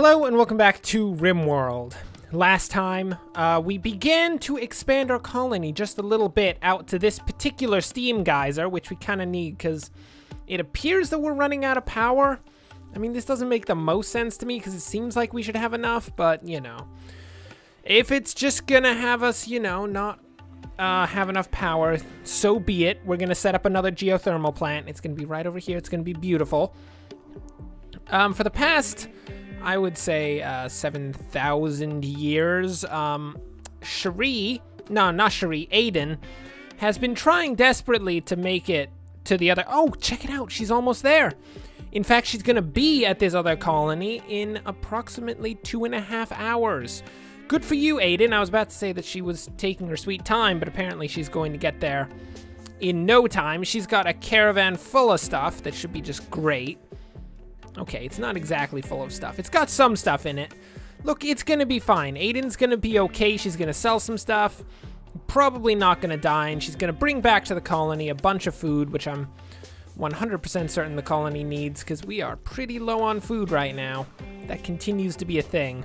Hello and welcome back to RimWorld. Last time, we began to expand our colony just a little bit out to this particular steam geyser, which we kind of need because it appears that we're running out of power. I mean, this doesn't make the most sense to me because it seems like we should have enough, but, you know. If it's just gonna have us, you know, not have enough power, so be it. We're gonna set up another geothermal plant. It's gonna be right over here. It's gonna be beautiful. For the past, I would say, 7,000 years, Aiden, has been trying desperately to make it to the other... Oh, check it out. She's almost there. In fact, she's gonna be at this other colony in approximately 2.5 hours. Good for you, Aiden. I was about to say that she was taking her sweet time, but apparently she's going to get there in no time. She's got a caravan full of stuff that should be just great. Okay, it's not exactly full of stuff. It's got some stuff in it. Look, it's gonna be fine. Aiden's gonna be okay. She's gonna sell some stuff. Probably not gonna die, and she's gonna bring back to the colony a bunch of food, which I'm 100% certain the colony needs, because we are pretty low on food right now. That continues to be a thing.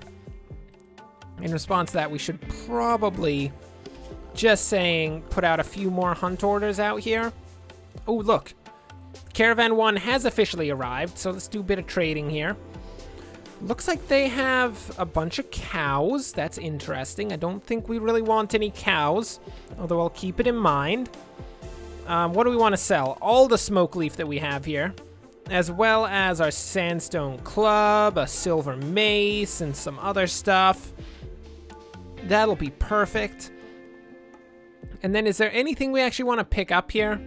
In response to that, we should probably, just saying, put out a few more hunt orders out here. Oh, look. Caravan 1 has officially arrived, so let's do a bit of trading here. Looks like they have a bunch of cows. That's interesting. I don't think we really want any cows, although I'll keep it in mind. What do we want to sell? All the smoke leaf that we have here, as well as our sandstone club, a silver mace, and some other stuff. That'll be perfect. And then is there anything we actually want to pick up here?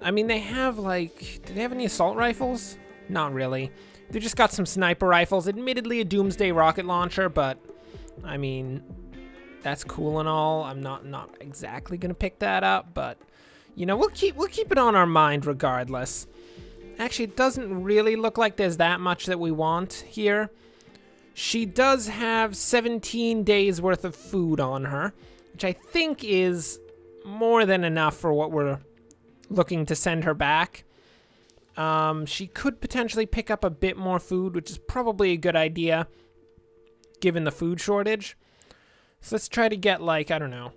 I mean, they have, like... Do they have any assault rifles? Not really. They just got some sniper rifles. Admittedly, a doomsday rocket launcher, but... I mean, that's cool and all. I'm not exactly gonna pick that up, but... You know, we'll keep it on our mind regardless. Actually, it doesn't really look like there's that much that we want here. She does have 17 days worth of food on her, which I think is more than enough for what we're looking to send her back. She could potentially pick up a bit more food, which is probably a good idea, given the food shortage. So let's try to get, like, I don't know,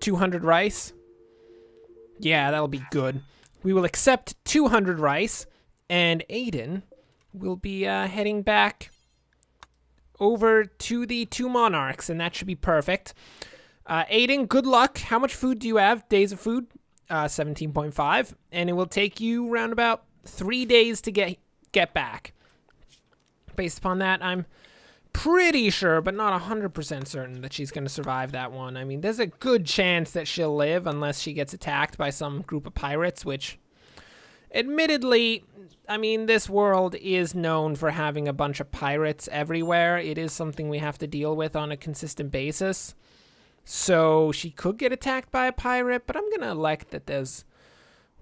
200 rice. Yeah, that'll be good. We will accept 200 rice, and Aiden will be heading back over to the two monarchs, and that should be perfect. Aiden, good luck. How much food do you have? Days of food? 17.5, and it will take you around about 3 days to get back. Based upon that, I'm pretty sure, but not 100% certain, that she's going to survive that one. I mean, there's a good chance that she'll live unless she gets attacked by some group of pirates, which, admittedly, I mean, this world is known for having a bunch of pirates everywhere. It is something we have to deal with on a consistent basis. So she could get attacked by a pirate, but I'm going to elect that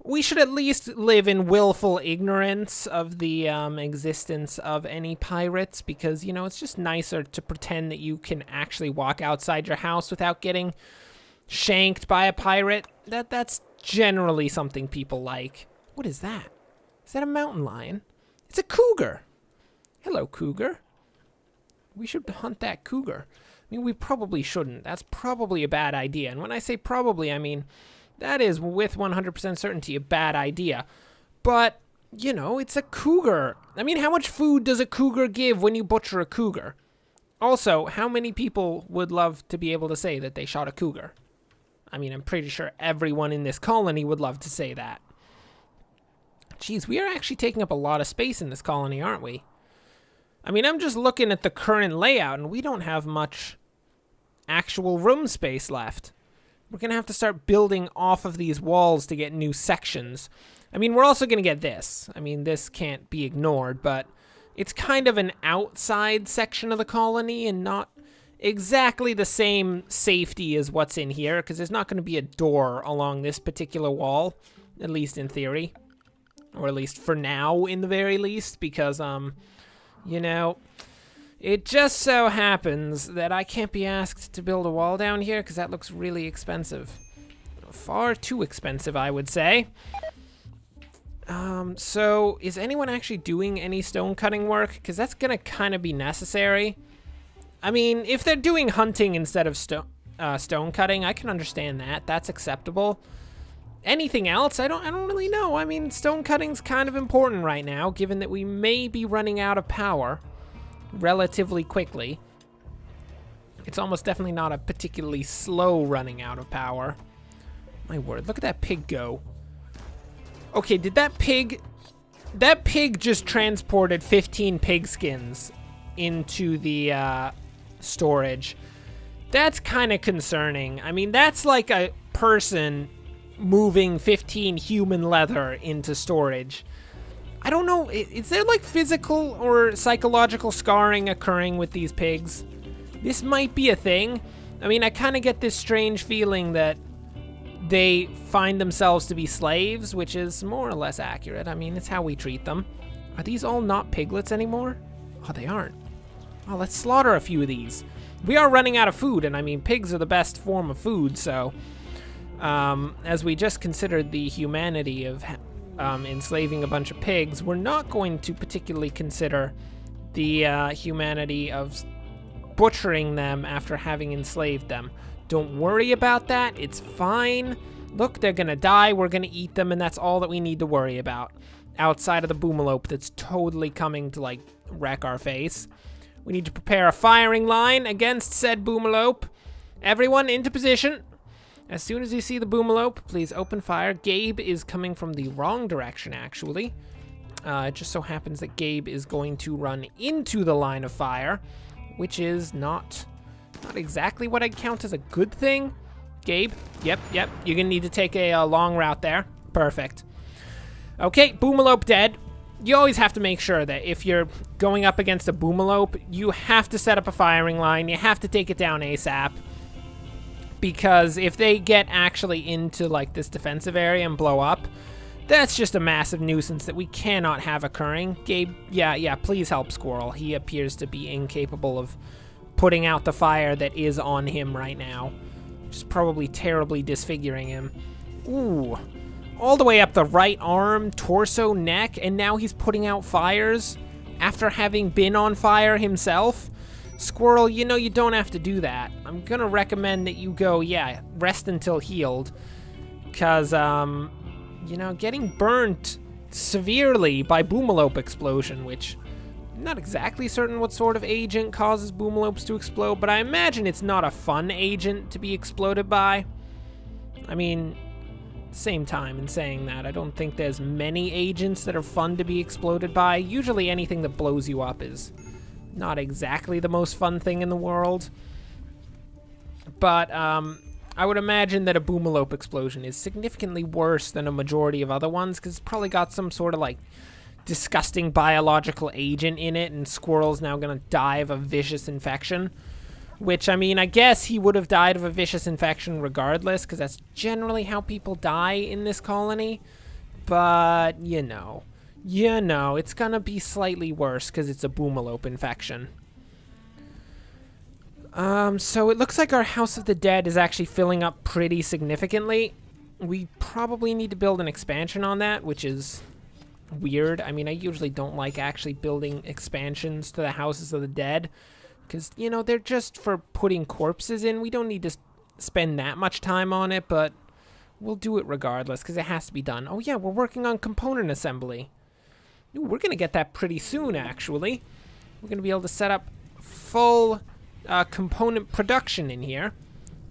we should at least live in willful ignorance of the existence of any pirates, because, you know, it's just nicer to pretend that you can actually walk outside your house without getting shanked by a pirate. That's generally something people like. What is that? Is that a mountain lion? It's a cougar. Hello, cougar. We should hunt that cougar. I mean, we probably shouldn't. That's probably a bad idea. And when I say probably, I mean, that is with 100% certainty a bad idea. But, you know, it's a cougar. I mean, how much food does a cougar give when you butcher a cougar? Also, how many people would love to be able to say that they shot a cougar? I mean, I'm pretty sure everyone in this colony would love to say that. Jeez, we are actually taking up a lot of space in this colony, aren't we? I mean, I'm just looking at the current layout, and we don't have much actual room space left. We're going to have to start building off of these walls to get new sections. I mean, we're also going to get this. I mean, this can't be ignored, but it's kind of an outside section of the colony and not exactly the same safety as what's in here, because there's not going to be a door along this particular wall, at least in theory. Or at least for now, in the very least, because, you know, it just so happens that I can't be asked to build a wall down here because that looks really expensive. Far too expensive, I would say. So is anyone actually doing any stone cutting work? Because that's gonna kind of be necessary. I mean, if they're doing hunting instead of stone cutting, I can understand that. That's acceptable. Anything else? I don't really know. I mean, stone cutting's kind of important right now, given that we may be running out of power relatively quickly. It's almost definitely not a particularly slow running out of power. My word, look at that pig go. Okay, did that pig just transported 15 pig skins into the storage. That's kind of concerning. I mean, that's like a person moving 15 human leather into storage. I don't know, is there like physical or psychological scarring occurring with these pigs? This might be a thing. I mean, I kind of get this strange feeling that they find themselves to be slaves, which is more or less accurate. I mean, it's how we treat them. Are these all not piglets anymore? Oh, they aren't. Oh, let's slaughter a few of these. We are running out of food, and I mean, pigs are the best form of food, so as we just considered the humanity of enslaving a bunch of pigs, we're not going to particularly consider the humanity of butchering them after having enslaved them. Don't worry about that. It's fine. Look, they're gonna die. We're gonna eat them, and that's all that we need to worry about. Outside of the boomalope that's totally coming to, like, wreck our face. We need to prepare a firing line against said boomalope. Everyone into position. As soon as you see the boomalope, please open fire. Gabe is coming from the wrong direction, actually. It just so happens that Gabe is going to run into the line of fire, which is not exactly what I'd count as a good thing. Gabe, yep, you're gonna need to take a long route there. Perfect. Okay, boomalope dead. You always have to make sure that if you're going up against a boomalope, you have to set up a firing line. You have to take it down ASAP. Because if they get actually into like this defensive area and blow up, that's just a massive nuisance that we cannot have occurring. Gabe, yeah, please help Squirrel. He appears to be incapable of putting out the fire that is on him right now. Just probably terribly disfiguring him. Ooh. All the way up the right arm, torso, neck, and now he's putting out fires after having been on fire himself. Squirrel, you know you don't have to do that. I'm gonna recommend that you go, rest until healed. Because, you know, getting burnt severely by boomalope explosion, which I'm not exactly certain what sort of agent causes boomalopes to explode, but I imagine it's not a fun agent to be exploded by. I mean, same time in saying that, I don't think there's many agents that are fun to be exploded by. Usually anything that blows you up is not exactly the most fun thing in the world. But I would imagine that a boomalope explosion is significantly worse than a majority of other ones, because it's probably got some sort of like disgusting biological agent in it, and Squirrel's now gonna die of a vicious infection. Which, I mean, I guess he would have died of a vicious infection regardless, because that's generally how people die in this colony. But, you know, it's gonna be slightly worse because it's a boomalope infection. So it looks like our House of the Dead is actually filling up pretty significantly. We probably need to build an expansion on that, which is weird. I mean, I usually don't like actually building expansions to the Houses of the Dead, because, you know, they're just for putting corpses in. We don't need to spend that much time on it, but we'll do it regardless, because it has to be done. Oh yeah, we're working on component assembly. Ooh, we're going to get that pretty soon, actually. We're going to be able to set up full component production in here.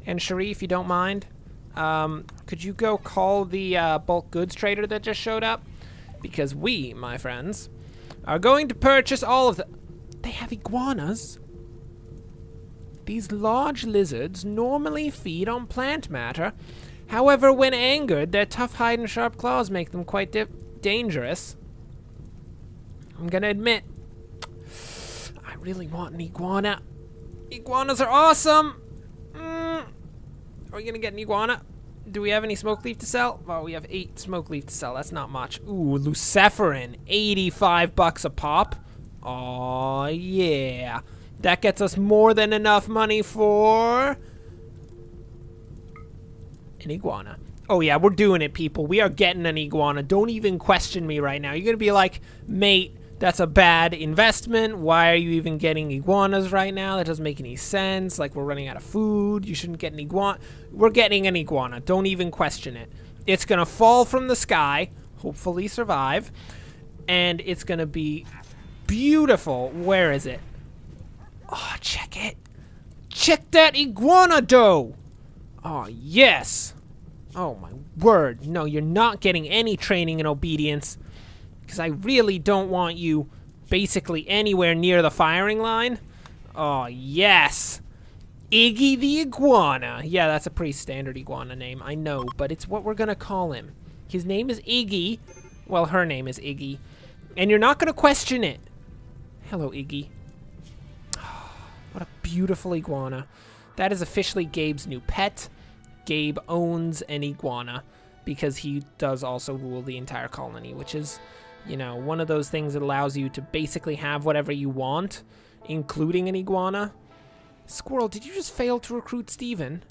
And Cherie, if you don't mind, could you go call the bulk goods trader that just showed up? Because we, my friends, are going to purchase all of the... They have iguanas? These large lizards normally feed on plant matter. However, when angered, their tough hide and sharp claws make them quite dangerous. I'm gonna admit, I really want an iguana. Iguanas are awesome! Are we gonna get an iguana? Do we have any smoke leaf to sell? Well, we have 8 smoke leaf to sell. That's not much. Ooh, luciferin. 85 bucks a pop. Aw, yeah. That gets us more than enough money for an iguana. Oh yeah, we're doing it, people. We are getting an iguana. Don't even question me right now. You're gonna be like, mate, that's a bad investment. Why are you even getting iguanas right now? That doesn't make any sense. Like, we're running out of food. You shouldn't get an iguana. We're getting an iguana. Don't even question it. It's gonna fall from the sky, hopefully survive, and it's gonna be beautiful. Where is it? Oh, check it. Check that iguana dough. Oh, yes. Oh, my word. No, you're not getting any training in obedience, because I really don't want you basically anywhere near the firing line. Oh, yes. Iggy the Iguana. Yeah, that's a pretty standard iguana name, I know, but it's what we're going to call him. His name is Iggy. Well, her name is Iggy. And you're not going to question it. Hello, Iggy. What a beautiful iguana. That is officially Gabe's new pet. Gabe owns an iguana because he does also rule the entire colony, which is, you know, one of those things that allows you to basically have whatever you want, including an iguana. Squirrel, did you just fail to recruit Steven?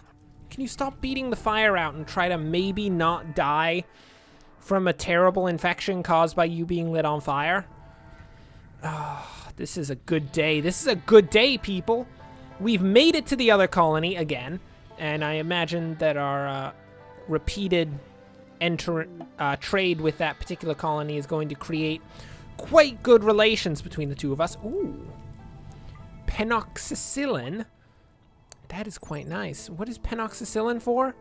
Can you stop beating the fire out and try to maybe not die from a terrible infection caused by you being lit on fire? Oh, this is a good day. This is a good day, people. We've made it to the other colony again, and I imagine that our repeated trade with that particular colony is going to create quite good relations between the two of us. Ooh. Penoxicillin. That is quite nice. What is penoxicillin for?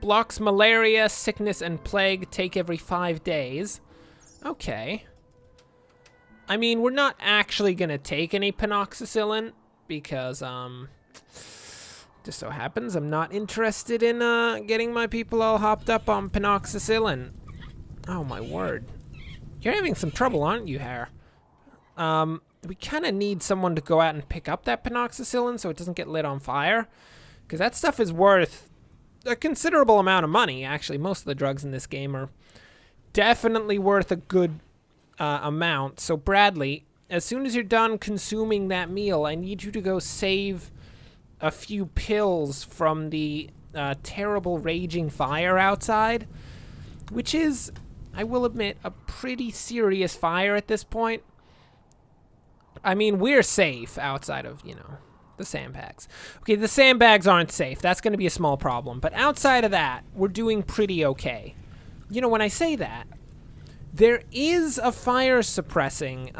Blocks malaria, sickness, and plague. Take every 5 days. Okay. I mean, we're not actually going to take any penoxicillin because, just so happens I'm not interested in getting my people all hopped up on penoxicillin. Oh, my word. You're having some trouble, aren't you, Hare? We kind of need someone to go out and pick up that penoxicillin so it doesn't get lit on fire. Because that stuff is worth a considerable amount of money, actually. Most of the drugs in this game are definitely worth a good amount. So, Bradley, as soon as you're done consuming that meal, I need you to go save a few pills from the terrible raging fire outside. Which is, I will admit, a pretty serious fire at this point. I mean, we're safe outside of, you know, the sandbags. Okay, the sandbags aren't safe. That's going to be a small problem. But outside of that, we're doing pretty okay. You know, when I say that, there is a fire suppressing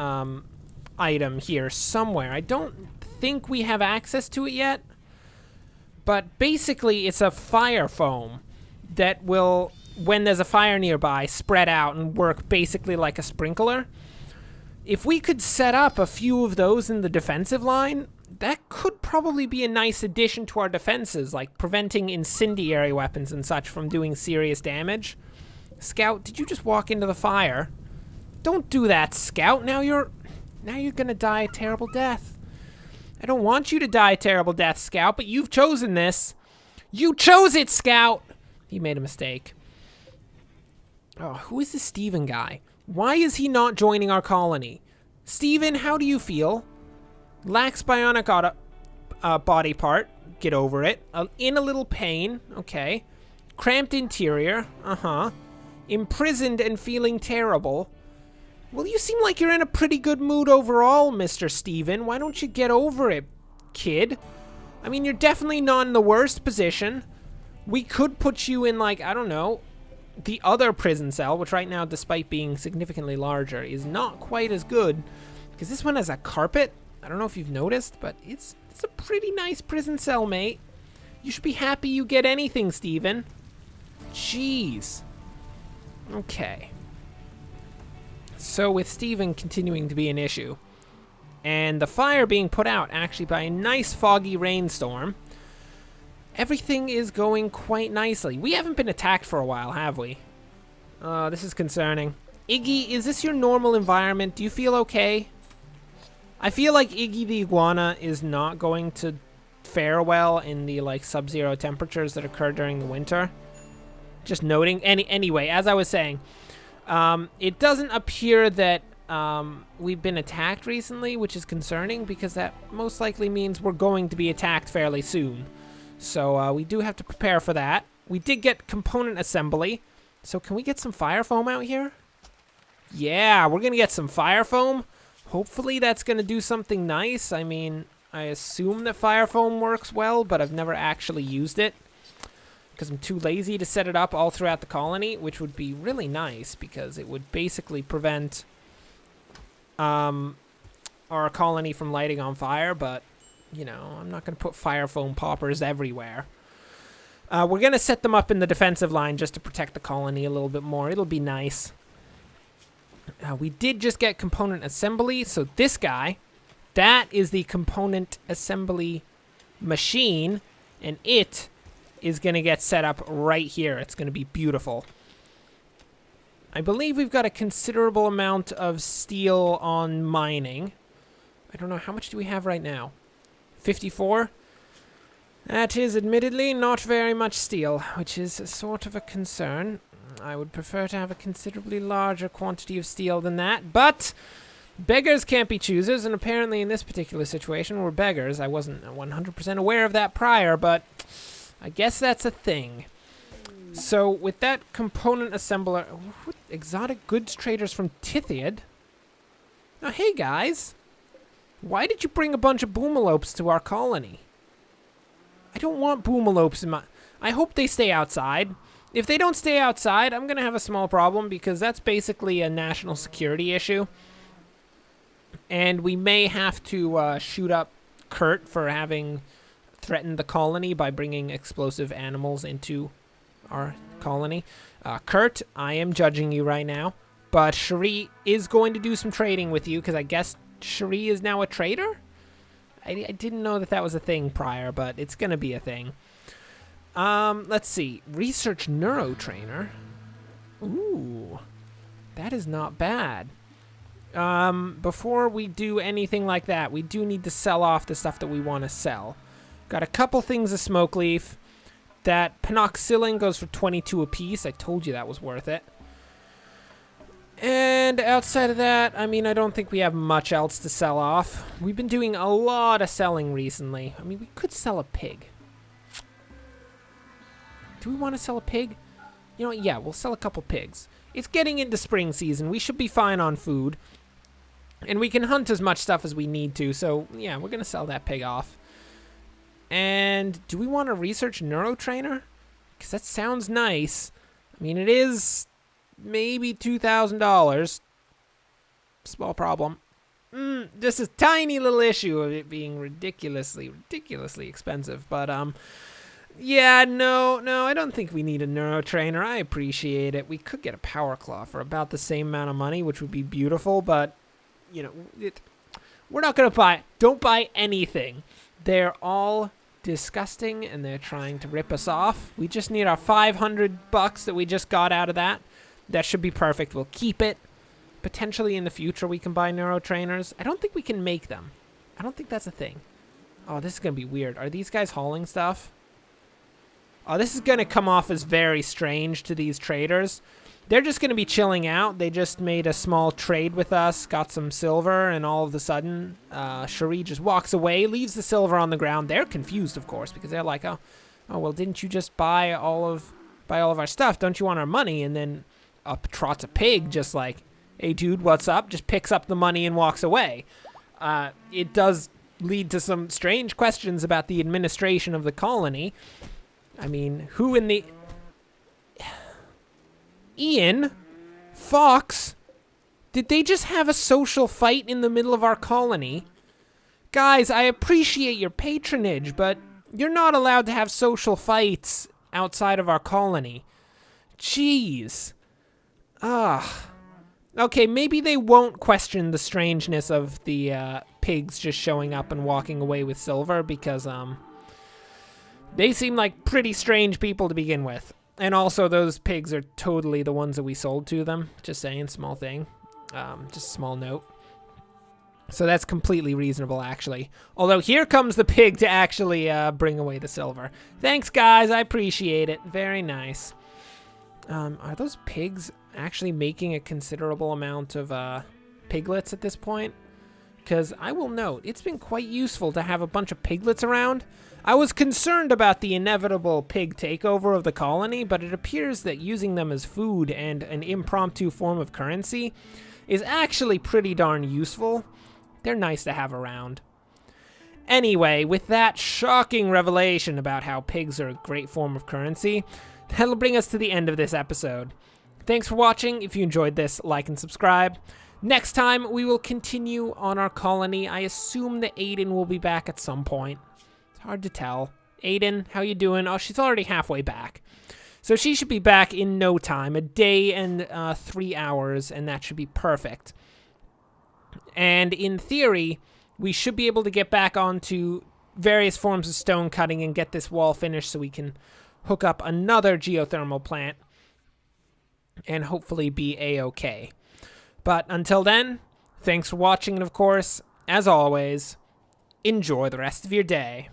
item here somewhere. I don't think we have access to it yet. But basically, it's a fire foam that will, when there's a fire nearby, spread out and work basically like a sprinkler. If we could set up a few of those in the defensive line, that could probably be a nice addition to our defenses, like preventing incendiary weapons and such from doing serious damage. Scout, did you just walk into the fire? Don't do that, Scout. Now you're gonna die a terrible death. I don't want you to die a terrible death, Scout, but you've chosen this. You chose it, Scout! He made a mistake. Oh, who is this Steven guy? Why is he not joining our colony? Steven, how do you feel? Lacks bionic body part. Get over it. In a little pain. Okay. Cramped interior. Uh-huh. Imprisoned and feeling terrible. Well, you seem like you're in a pretty good mood overall, Mr. Steven. Why don't you get over it, kid? I mean, you're definitely not in the worst position. We could put you in, like, I don't know, the other prison cell, which right now, despite being significantly larger, is not quite as good. Because this one has a carpet. I don't know if you've noticed, but it's a pretty nice prison cell, mate. You should be happy you get anything, Steven. Jeez. Okay. So with Steven continuing to be an issue, and the fire being put out actually by a nice foggy rainstorm, everything is going quite nicely. We haven't been attacked for a while, have we? This is concerning. Iggy, is this your normal environment? Do you feel okay? I feel like Iggy the Iguana is not going to fare well in the, like, sub-zero temperatures that occur during the winter. Just noting. Anyway, as I was saying, it doesn't appear that we've been attacked recently, which is concerning because that most likely means we're going to be attacked fairly soon. So we do have to prepare for that. we did get component assembly. So can we get some fire foam out here? Yeah, we're going to get some fire foam. Hopefully that's going to do something nice. I mean, I assume that fire foam works well, but I've never actually used it because I'm too lazy to set it up all throughout the colony, which would be really nice because it would basically prevent our colony from lighting on fire, but, you know, I'm not going to put fire foam poppers everywhere. We're going to set them up in the defensive line just to protect the colony a little bit more. It'll be nice. We did just get component assembly, so this guy, that is the component assembly machine, and it is going to get set up right here. It's going to be beautiful. I believe we've got a considerable amount of steel on mining. I don't know, how much do we have right now? 54? That is admittedly not very much steel, which is sort of a concern. I would prefer to have a considerably larger quantity of steel than that, but beggars can't be choosers, and apparently in this particular situation we're beggars. I wasn't 100% aware of that prior, but I guess that's a thing. So with that component assembler, exotic goods traders from Tithiad. Now, hey guys, why did you bring a bunch of boomalopes to our colony? I don't want boomalopes in my... I hope they stay outside. If they don't stay outside, I'm going to have a small problem because that's basically a national security issue. And we may have to shoot up Kurt for having threatened the colony by bringing explosive animals into our colony. Kurt, I am judging you right now. But Cherie is going to do some trading with you because I guess Cherie is now a trader? I didn't know that that was a thing prior, but it's going to be a thing. Let's see. Research neurotrainer. Ooh, that is not bad. Before we do anything like that, we do need to sell off the stuff that we want to sell. Got a couple things of smoke leaf. That penoxylin goes for 22 apiece. I told you that was worth it. And outside of that, I mean, I don't think we have much else to sell off. We've been doing a lot of selling recently. I mean, we could sell a pig. Do we want to sell a pig? You know what? Yeah, we'll sell a couple pigs. It's getting into spring season. We should be fine on food. And we can hunt as much stuff as we need to. So, yeah, we're going to sell that pig off. And do we want to research neurotrainer? Because that sounds nice. I mean, it is maybe $2,000. Small problem. Just a tiny little issue of it being ridiculously expensive. But, yeah, no, I don't think we need a neurotrainer. I appreciate it. We could get a power claw for about the same amount of money, which would be beautiful. But, you know, we're not going to buy. Don't buy anything. They're all disgusting, and they're trying to rip us off. We just need our $500 that we just got out of that. That should be perfect. We'll keep it. Potentially in the future we can buy neurotrainers. I don't think we can make them. I don't think that's a thing. Oh, this is going to be weird. Are these guys hauling stuff? Oh, this is going to come off as very strange to these traders. They're just going to be chilling out. They just made a small trade with us, got some silver, and all of a sudden, Cherie just walks away, leaves the silver on the ground. They're confused, of course, because they're like, oh, well, didn't you just buy all of our stuff? Don't you want our money? And then up trots a pig, just like, hey, dude, what's up? Just picks up the money and walks away. It does lead to some strange questions about the administration of the colony. I mean, who in the... Ian? Fox? Did they just have a social fight in the middle of our colony? Guys, I appreciate your patronage, but you're not allowed to have social fights outside of our colony. Jeez. Okay, maybe they won't question the strangeness of the pigs just showing up and walking away with silver because they seem like pretty strange people to begin with. And also, those pigs are totally the ones that we sold to them. Just saying, small thing. Just a small note. So that's completely reasonable, actually. Although, here comes the pig to actually bring away the silver. Thanks, guys. I appreciate it. Very nice. Are those pigs actually making a considerable amount of piglets at this point? Because I will note, it's been quite useful to have a bunch of piglets around. I was concerned about the inevitable pig takeover of the colony, but it appears that using them as food and an impromptu form of currency is actually pretty darn useful. They're nice to have around. Anyway, with that shocking revelation about how pigs are a great form of currency, that'll bring us to the end of this episode. Thanks for watching. If you enjoyed this, like and subscribe. Next time, we will continue on our colony. I assume that Aiden will be back at some point. It's hard to tell. Aiden, how you doing? Oh, she's already halfway back. So she should be back in no time, a day and 3 hours, and that should be perfect. And in theory, we should be able to get back onto various forms of stone cutting and get this wall finished so we can hook up another geothermal plant and hopefully be A-okay. But until then, thanks for watching, and of course, as always, enjoy the rest of your day.